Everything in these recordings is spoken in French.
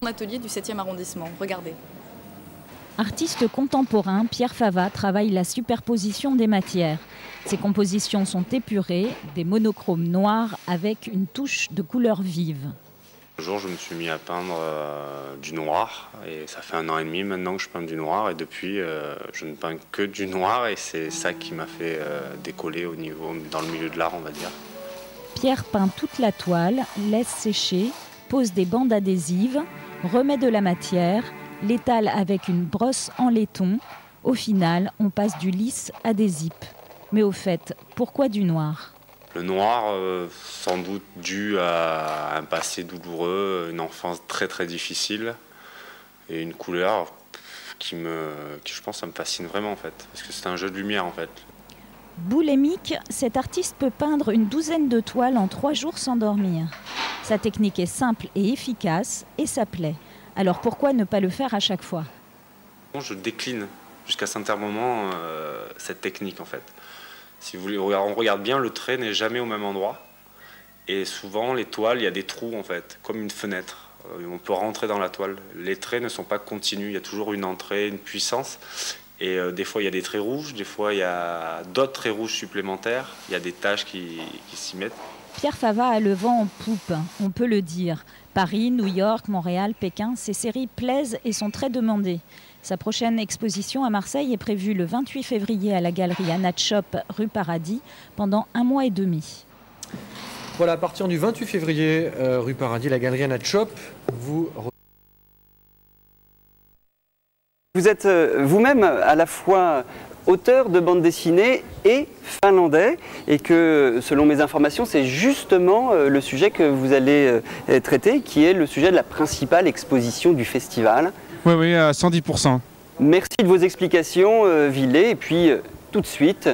Atelier du 7e arrondissement, regardez. Artiste contemporain, Pierre Fava travaille la superposition des matières. Ses compositions sont épurées, des monochromes noirs avec une touche de couleur vive. Un jour, je me suis mis à peindre du noir et ça fait 1 an et demi maintenant que je peins du noir et depuis, je ne peins que du noir et c'est ça qui m'a fait décoller dans le milieu de l'art, on va dire. Pierre peint toute la toile, laisse sécher, pose des bandes adhésives, remet de la matière, l'étale avec une brosse en laiton. Au final, on passe du lisse à des zips. Mais au fait, pourquoi du noir ? Le noir, sans doute dû à un passé douloureux, une enfance très très difficile et une couleur qui je pense, ça me fascine vraiment en fait, parce que c'est un jeu de lumière en fait. Boulémique, cet artiste peut peindre une douzaine de toiles en 3 jours sans dormir. Sa technique est simple et efficace et ça plaît. Alors pourquoi ne pas le faire à chaque fois ? Je décline jusqu'à un certain moment cette technique en fait. Si vous voulez, on regarde bien, le trait n'est jamais au même endroit. Et souvent, les toiles, il y a des trous en fait, comme une fenêtre. On peut rentrer dans la toile. Les traits ne sont pas continus, il y a toujours une entrée, une puissance. Et des fois, il y a des traits rouges, des fois, il y a d'autres traits rouges supplémentaires. Il y a des taches qui s'y mettent. Pierre Fava a le vent en poupe, on peut le dire. Paris, New York, Montréal, Pékin, ces séries plaisent et sont très demandées. Sa prochaine exposition à Marseille est prévue le 28 février à la galerie Anat Shop, rue Paradis, pendant 1 mois et demi. Voilà, à partir du 28 février, rue Paradis, la galerie Anat Shop, Vous êtes vous-même à la fois auteur de bande dessinée et finlandais, et que, selon mes informations, c'est justement le sujet que vous allez traiter, qui est le sujet de la principale exposition du festival. Oui, à 110%. Merci de vos explications, Villet, et puis tout de suite,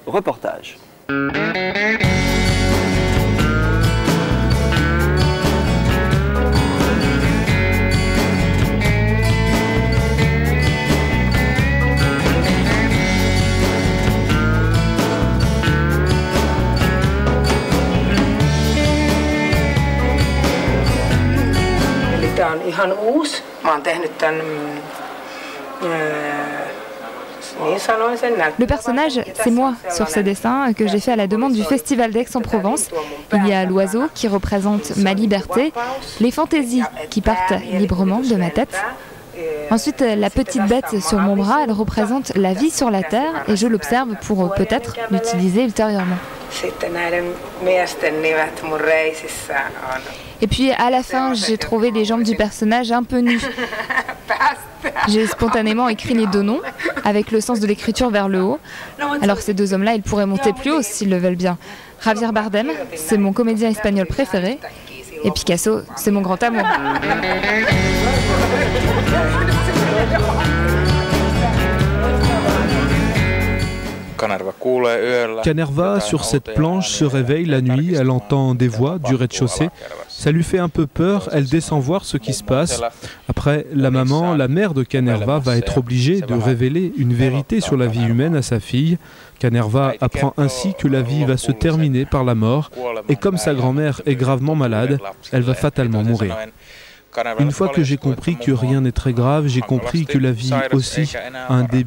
reportage. Tämä on ihan uusi. Mä oon tehnyt tämän Le personnage, c'est moi, sur ce dessin que j'ai fait à la demande du Festival d'Aix-en-Provence. Il y a l'oiseau qui représente ma liberté, les fantaisies qui partent librement de ma tête. Ensuite, la petite bête sur mon bras, elle représente la vie sur la Terre et je l'observe pour peut-être l'utiliser ultérieurement. Et puis à la fin, j'ai trouvé les jambes du personnage un peu nues. J'ai spontanément écrit les 2 noms, avec le sens de l'écriture vers le haut. Alors ces 2 hommes-là, ils pourraient monter plus haut s'ils le veulent bien. Javier Bardem, c'est mon comédien espagnol préféré. Et Picasso, c'est mon grand amour. Canerva, sur cette planche, se réveille la nuit, elle entend des voix du rez-de-chaussée. Ça lui fait un peu peur, elle descend voir ce qui se passe. Après, la mère de Canerva, va être obligée de révéler une vérité sur la vie humaine à sa fille. Canerva apprend ainsi que la vie va se terminer par la mort, et comme sa grand-mère est gravement malade, elle va fatalement mourir. Une fois que j'ai compris que rien n'est très grave, j'ai compris que la vie aussi a un début.